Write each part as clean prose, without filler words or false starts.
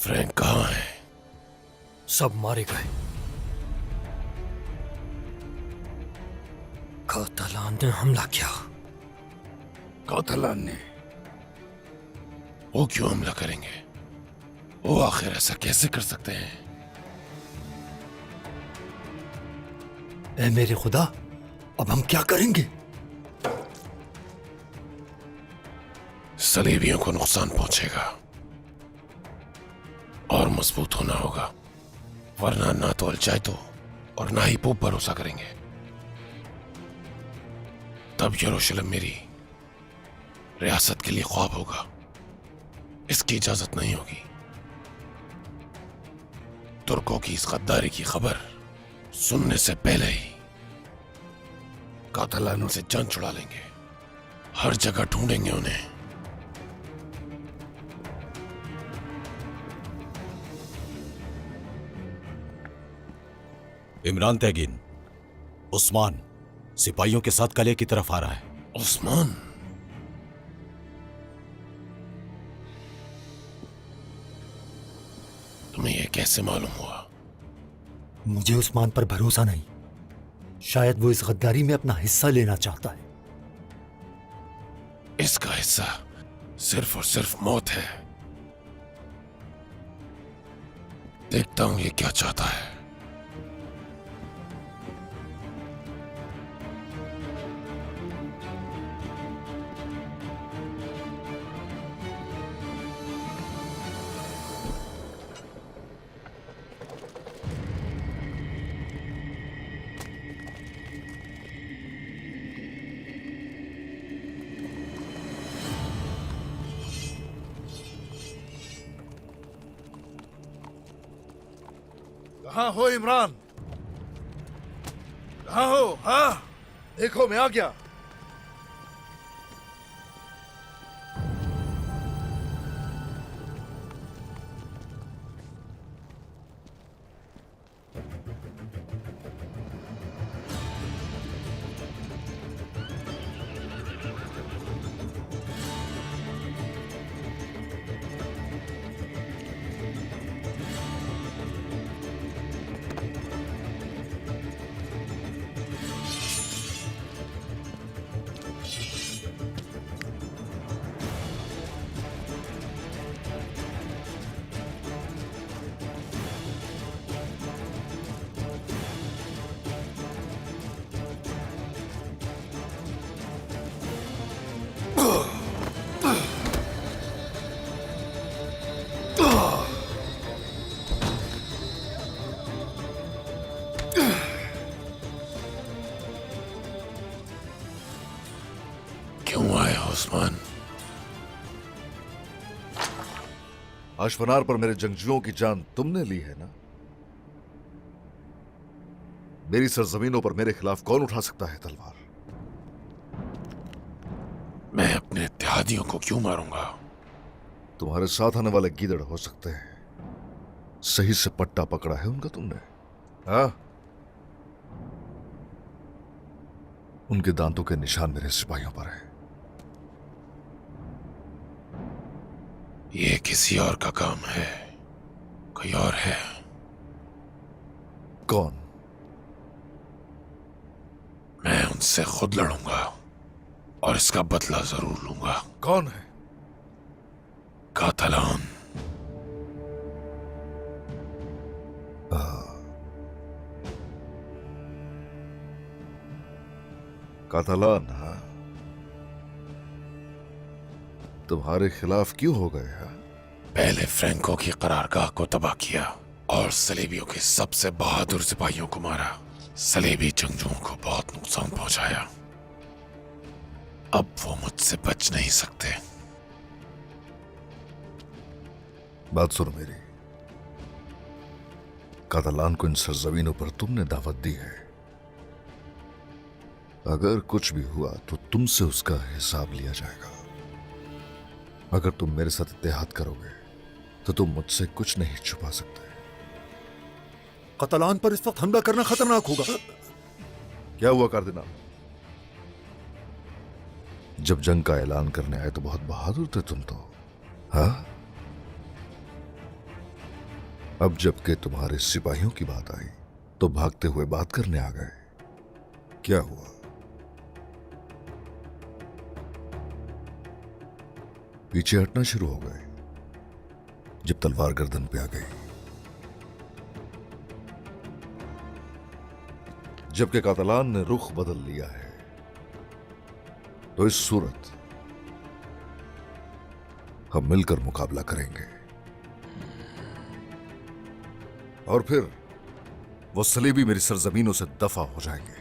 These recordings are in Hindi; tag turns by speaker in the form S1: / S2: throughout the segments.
S1: फ्रैंक कहाँ है?
S2: सब मारे गए। कातलान ने हमला किया।
S1: कातलान ने? वो क्यों हमला करेंगे? वो आखिर ऐसा कैसे कर सकते हैं?
S2: ए मेरे खुदा, अब हम क्या करेंगे?
S1: सलेबियों को नुकसान पहुंचेगा और मजबूत होना होगा, वरना ना तो अल-जायतो और ना ही पोप भरोसा करेंगे। तब यरूशलेम मेरी रियासत के लिए ख्वाब होगा। इसकी इजाजत नहीं होगी। तुर्कों की इस गद्दारी की खबर सुनने से पहले ही कातलानों से जान छुड़ा लेंगे। हर जगह ढूंढेंगे उन्हें।
S3: इमरान तैगीन, उस्मान सिपाहियों के साथ कले की तरफ आ रहा है।
S1: उस्मान? तुम्हें यह कैसे मालूम हुआ?
S2: मुझे उस्मान पर भरोसा नहीं। शायद वो इस गद्दारी में अपना हिस्सा लेना चाहता है।
S1: इसका हिस्सा सिर्फ और सिर्फ मौत है। देखता हूं ये क्या चाहता है।
S4: कहाँ हो इमरान? कहाँ हो? हाँ, देखो मैं आ गया।
S1: क्यों आए हो उस्मान?
S4: अश्वनार पर मेरे जंगजुओं की जान तुमने ली है ना? मेरी सरजमीनों पर मेरे खिलाफ कौन उठा सकता है तलवार?
S1: मैं अपने इत्तेहादियों को क्यों मारूंगा?
S4: तुम्हारे साथ आने वाले गीदड़ हो सकते हैं। सही से पट्टा पकड़ा है उनका तुमने? हाँ? उनके दांतों के निशान मेरे सिपाहियों पर है।
S1: ये किसी और का काम है। कोई और है।
S4: कौन?
S1: मैं उनसे खुद लड़ूंगा और इसका बदला जरूर लूंगा।
S4: कौन है?
S1: कातलान।
S4: कातलान? हाँ, तुम्हारे खिलाफ क्यों हो गए? हाँ?
S1: पहले फ्रैंको की करारगाह को तबाह किया और सलेबियों के सबसे बहादुर सिपाहियों को मारा। सलेबी जंगजुओं को बहुत नुकसान पहुंचाया। अब वो मुझसे बच नहीं सकते।
S4: बात सुनो मेरी। कातलान को इन सरजमीनों पर तुमने दावत दी है। अगर कुछ भी हुआ तो तुमसे उसका हिसाब लिया जाएगा। अगर तुम मेरे साथ इत्तेहाद करोगे तो तुम मुझसे कुछ नहीं छुपा सकते।
S2: कातलान पर इस वक्त हमला करना खतरनाक होगा।
S4: क्या हुआ कार्दिनाल? जब जंग का ऐलान करने आए तो बहुत बहादुर थे तुम तो। हाँ? अब जबकि तुम्हारे सिपाहियों की बात आई तो भागते हुए बात करने आ गए। क्या हुआ? पीछे हटना शुरू हो गए जब तलवार गर्दन पे आ गई, जबकि कातलान ने रुख बदल लिया है। तो इस सूरत हम मिलकर मुकाबला करेंगे और फिर वो सलीबी मेरी सरजमीनों से दफा हो जाएंगे।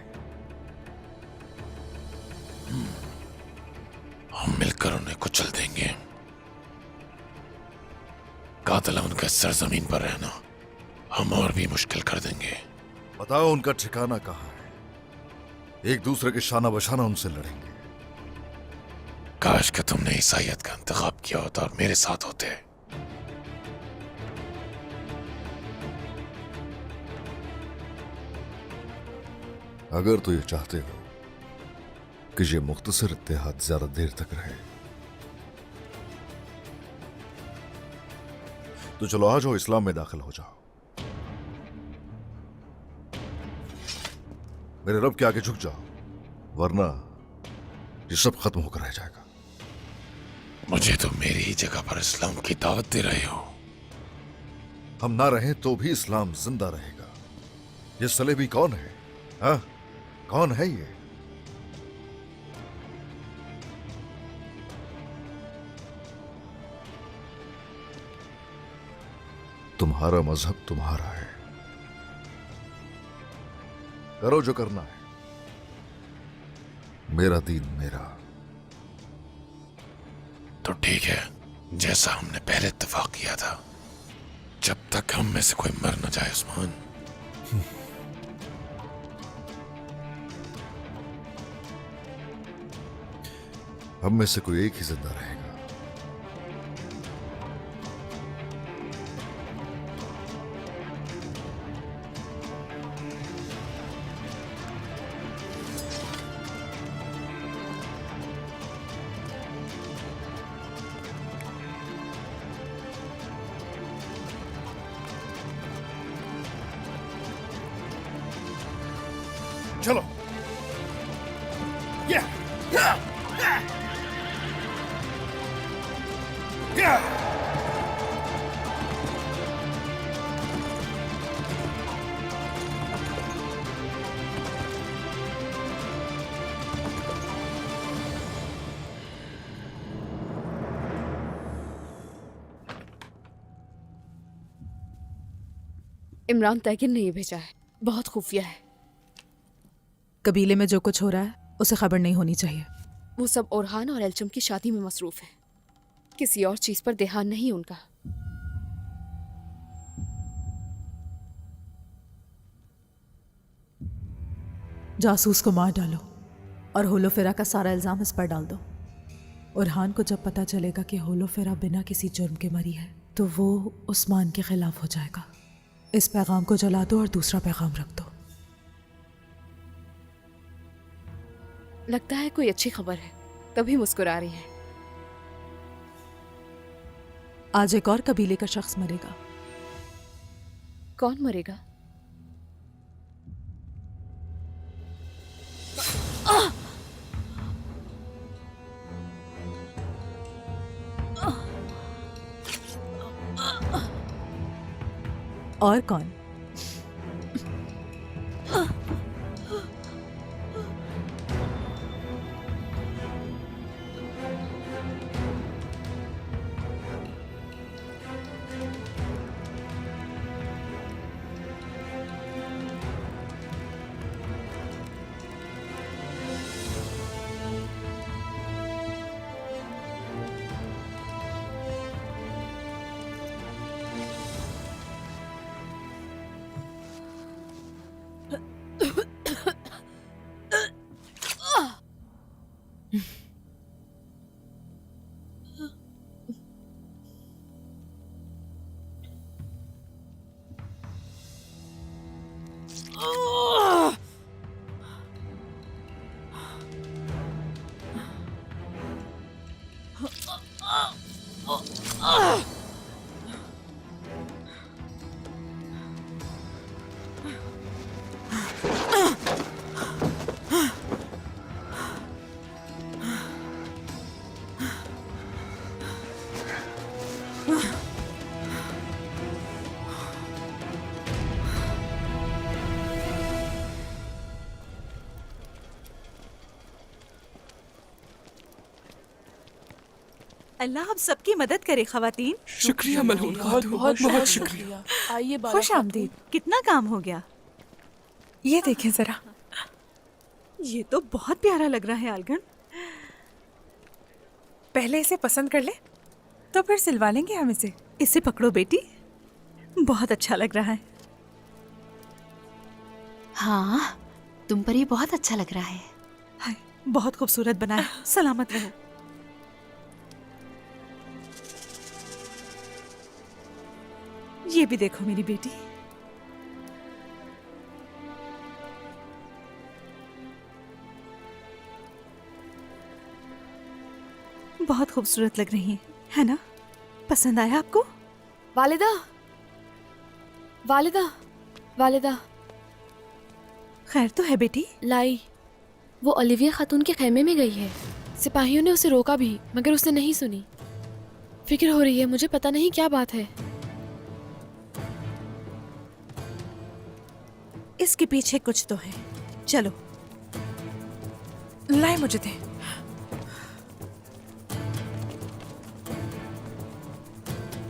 S1: हम मिलकर उन्हें कुचल देंगे। कातला उनके सरजमीन पर रहना हम और भी मुश्किल कर देंगे।
S4: बताओ उनका ठिकाना कहां है? एक दूसरे के शाना बशाना उनसे लड़ेंगे।
S1: काश कि तुमने ईसाइयत का इंतखाब किया होता और मेरे साथ होते।
S4: अगर तो ये चाहते हो कि ये मुख्तसर इत्तेहाद ज्यादा देर तक रहे तो चलो आ जाओ, इस्लाम में दाखिल हो जाओ। मेरे रब के आगे झुक जाओ, वरना ये सब खत्म होकर रह जाएगा।
S1: मुझे तो मेरी ही जगह पर इस्लाम की दावत दे रहे हो।
S4: हम ना रहें तो भी इस्लाम जिंदा रहेगा। ये सलेबी कौन है? हाँ, कौन है ये? तुम्हारा मजहब तुम्हारा है, करो जो करना है। मेरा दीन मेरा।
S1: तो ठीक है, जैसा हमने पहले इत्तेफाक किया था। जब तक हम में से कोई मर न जाए उस्मान।
S4: हम में से कोई एक ही जिंदा रहेगा। चलो।
S5: इमरान तैगिन ने ये भेजा है, बहुत खुफिया है।
S6: कबीले में जो कुछ हो रहा है उसे खबर नहीं होनी चाहिए।
S5: वो सब ओरहान और एलचम की शादी में मसरूफ है, किसी और चीज पर ध्यान नहीं उनका।
S6: जासूस को मार डालो और होलोफेरा का सारा इल्जाम इस पर डाल दो। ओरहान को जब पता चलेगा कि होलोफेरा बिना किसी जुर्म के मरी है तो वो उस्मान के खिलाफ हो जाएगा। इस पैगाम को जला दो और दूसरा पैगाम रख दो।
S5: लगता है कोई अच्छी खबर है, तभी मुस्कुरा रही है।
S6: आज एक और कबीले का शख्स मरेगा।
S5: कौन मरेगा?
S6: और कौन?
S7: अल्लाह आप सबकी मदद करे खवातीन।
S8: शुक्रिया मलून खातून, बहुत बहुत शुक्रिया।
S9: आइए बाला
S7: खुश आमदीद। कितना काम हो गया।
S6: ये देखें जरा।
S7: ये तो बहुत प्यारा लग रहा है आलगन।
S6: पहले इसे पसंद कर ले, तो फिर सिलवा लेंगे हम इसे।
S7: इसे पकड़ो बेटी, बहुत अच्छा लग रहा है।
S10: हाँ, तुम पर ये बहुत अच्छा लग रहा है।
S7: हाय, बहुत खूबसूरत बना है। सलामत रहो। ये भी देखो मेरी बेटी। बहुत खूबसूरत लग रही है ना? पसंद आया आपको?
S5: वालिदा, वालिदा, वालिदा।
S7: खैर तो है बेटी?
S5: लाई, वो ओलिविया खातून के खेमे में गई है। सिपाहियों ने उसे रोका भी, मगर उसने नहीं सुनी। फिक्र हो रही है मुझे, पता नहीं क्या बात है।
S7: इसके पीछे कुछ तो है। चलो
S6: लाए, मुझे दे।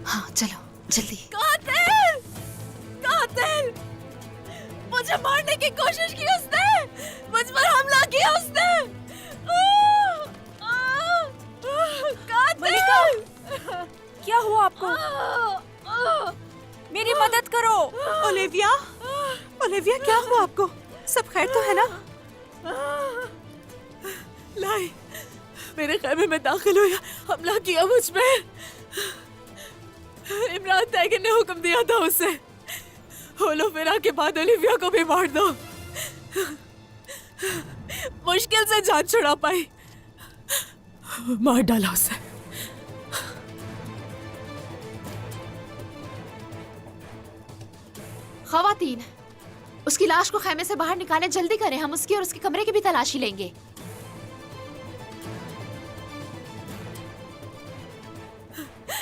S10: हाँ चलो जल्दी।
S7: कातिल! कातिल! मुझे मारने की कोशिश की उसने, मुझ पर हमला किया उसने। कातिल!
S9: क्या हुआ आपको? मेरी मदद करो।
S7: ओलिविया, ओलिविया क्या हुआ आपको? सब खैर तो है ना? लाई, मेरे खेमे में दाखिल हुआ, हमला किया मुझ पे। इमरान तैगिन ने हुक्म दिया था उसे, होलोफेरा के बाद ओलिविया को भी मार दो। मुश्किल से जान छुड़ा पाई, मार डाला उसे।
S10: खवातीन, उसकी लाश को खेमे से बाहर निकालें, जल्दी करें। हम उसकी और उसके कमरे की भी तलाशी लेंगे।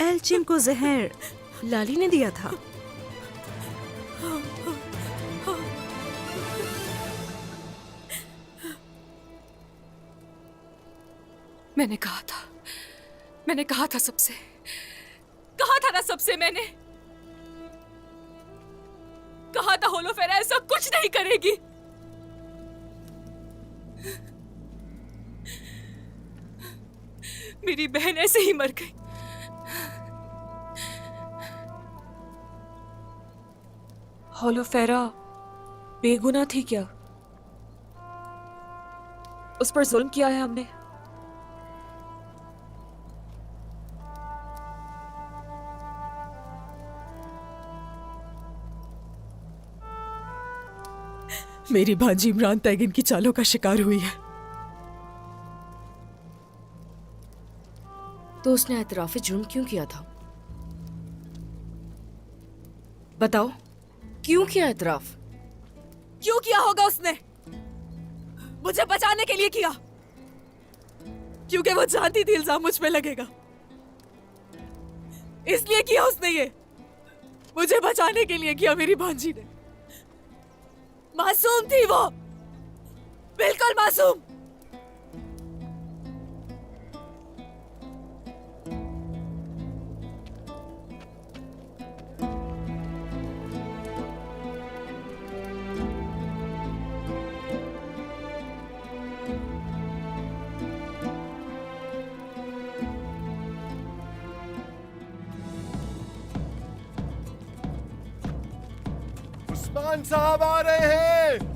S7: एल्चिम को जहर लाली ने दिया था।
S9: मैंने कहा था सबसे, कहा था ना सबसे। मैंने कहा था होलोफेरा ऐसा कुछ नहीं करेगी। मेरी बहन ऐसे ही मर गई। होलोफेरा बेगुनाह थी क्या? उस पर जुल्म किया है हमने।
S7: मेरी भांजी इमरान तैगिन की चालों का शिकार हुई है।
S5: तो उसने एतराफ़ जुर्म क्यों किया था? बताओ, क्यों किया एतराफ़?
S7: क्यों किया होगा उसने? मुझे बचाने के लिए किया, क्योंकि वो जानती थी इल्जाम मुझ पे लगेगा। इसलिए किया उसने ये, मुझे बचाने के लिए किया। मेरी भांजी ने, मासूम थी वो, बिल्कुल मासूम।
S4: उस्मान साहब आ रहे हैं।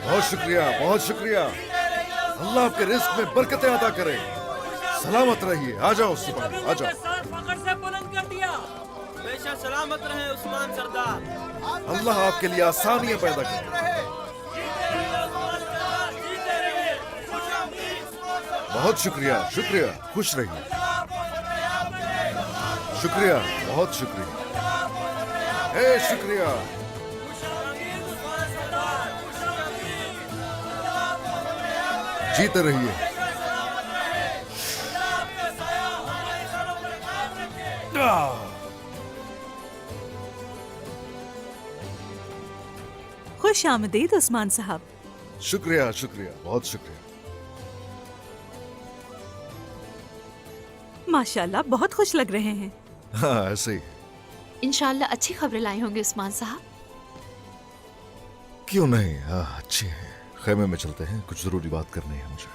S4: बहुत शुक्रिया, बहुत शुक्रिया। अल्लाह आपके रिस्क में बरकतें अता करे। सलामत रहिए। आ जाओ सिपाही, आ जाओ।
S11: सलामत रहे उस्मान सरदार।
S4: अल्लाह आपके लिए आसानियां पैदा करे। बहुत शुक्रिया, शुक्रिया। खुश रहिए। शुक्रिया, बहुत शुक्रिया। शुक्रिया। जीते रहिए।
S6: खुश आमदीद उस्मान साहब।
S4: शुक्रिया शुक्रिया, बहुत शुक्रिया।
S6: माशाल्लाह बहुत खुश लग रहे हैं।
S4: हाँ ऐसे ही।
S10: इंशाल्लाह अच्छी खबरें लाए होंगे उस्मान साहब।
S4: क्यों नहीं, हाँ अच्छी है। खेमे में चलते हैं, कुछ जरूरी बात करनी है मुझे।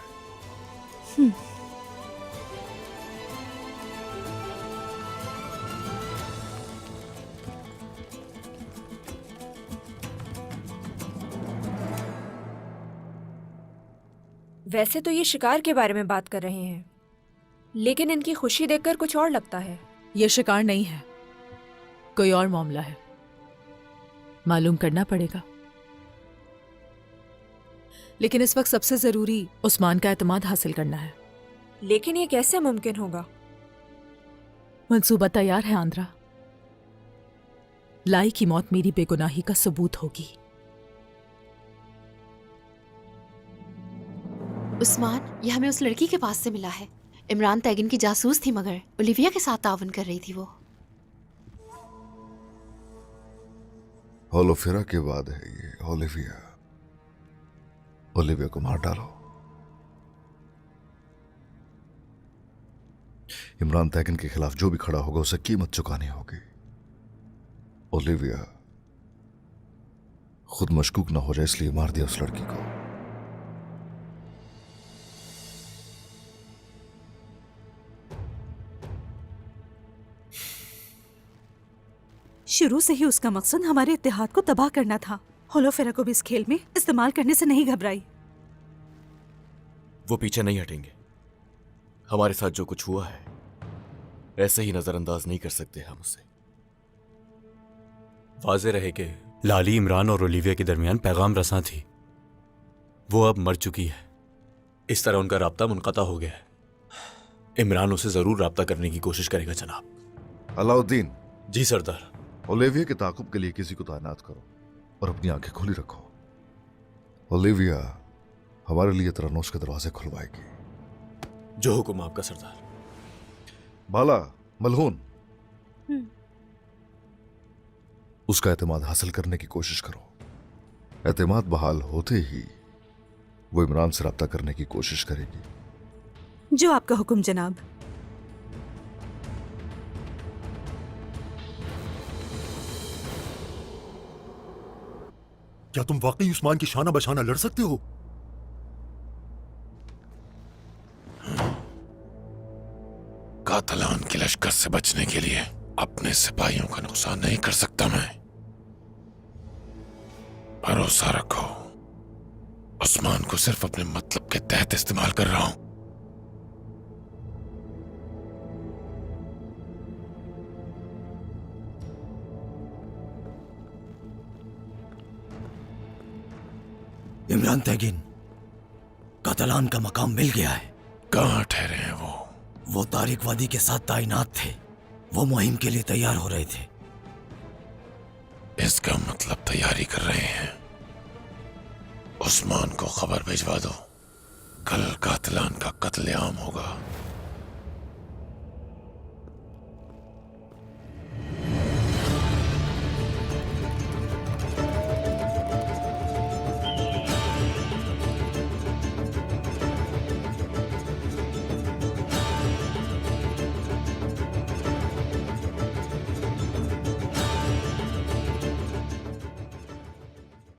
S9: वैसे तो ये शिकार के बारे में बात कर रहे हैं, लेकिन इनकी खुशी देखकर कुछ और लगता है।
S6: ये शिकार नहीं है, कोई और मामला है। मालूम करना पड़ेगा। लेकिन इस वक्त सबसे जरूरी उस्मान का एतमाद हासिल करना है।
S9: लेकिन ये कैसे मुमकिन होगा?
S6: मंसूबा तैयार है आंद्रा। लाई की मौत मेरी बेगुनाही का सबूत होगी।
S10: उस्मान, ये हमें उस लड़की के पास से मिला है। इमरान तैगिन की जासूस थी, मगर ओलिविया के साथ ताउन कर रही थी वो।
S4: होलोफेरा के बाद है ये। ओलिविया, ओलिविया को मार डालो। इमरान तैगिन के खिलाफ जो भी खड़ा होगा उसे कीमत चुकानी होगी। ओलिविया खुद मशकूक ना हो जाए इसलिए मार दिया उस लड़की को।
S6: शुरू से ही उसका मकसद हमारे इत्तेहाद को तबाह करना था। होलोफेरा को भी इस खेल में इस्तेमाल करने से नहीं घबराई।
S3: वो पीछे नहीं हटेंगे। हमारे साथ जो कुछ हुआ है ऐसे ही नजरअंदाज नहीं कर सकते हम उसे।
S12: वाज़ेह रहे कि लाली इमरान और ओलिविया के दरमियान पैगाम रसां थी। वो अब मर चुकी है। इस तरह उनका राब्ता मुनक़ता हो गया है। इमरान उसे जरूर राब्ता करने की कोशिश करेगा जनाब।
S4: अलाउद्दीन।
S12: जी सरदार।
S4: ओलिविया के ताक़ुब के लिए किसी को तैनात करो और अपनी आंखें खुली रखो। ओलिविया हमारे लिए तरन्नुस के दरवाजे खुलवाएगी।
S12: जो हुक्म आपका सरदार।
S4: बाला, मलहून, उसका एतमाद हासिल करने की कोशिश करो। एतमाद बहाल होते ही वो इमरान से राब्ता करने की कोशिश करेगी।
S6: जो आपका हुक्म जनाब।
S2: क्या तुम वाकई उस्मान की शाना बशाना लड़ सकते हो?
S1: कातलान के लश्कर से बचने के लिए अपने सिपाहियों का नुकसान नहीं कर सकता मैं। भरोसा रखो, उस्मान को सिर्फ अपने मतलब के तहत इस्तेमाल कर रहा हूं।
S3: इमरान तैगिन, कातलान का मकाम मिल गया है।
S1: कहाँ ठहरे हैं वो?
S3: वो तारिक वादी के साथ तैनात थे। वो मुहिम के लिए तैयार हो रहे थे।
S1: इसका मतलब तैयारी कर रहे हैं। उस्मान को खबर भिजवा दो, कल कातलान का कत्लेआम होगा।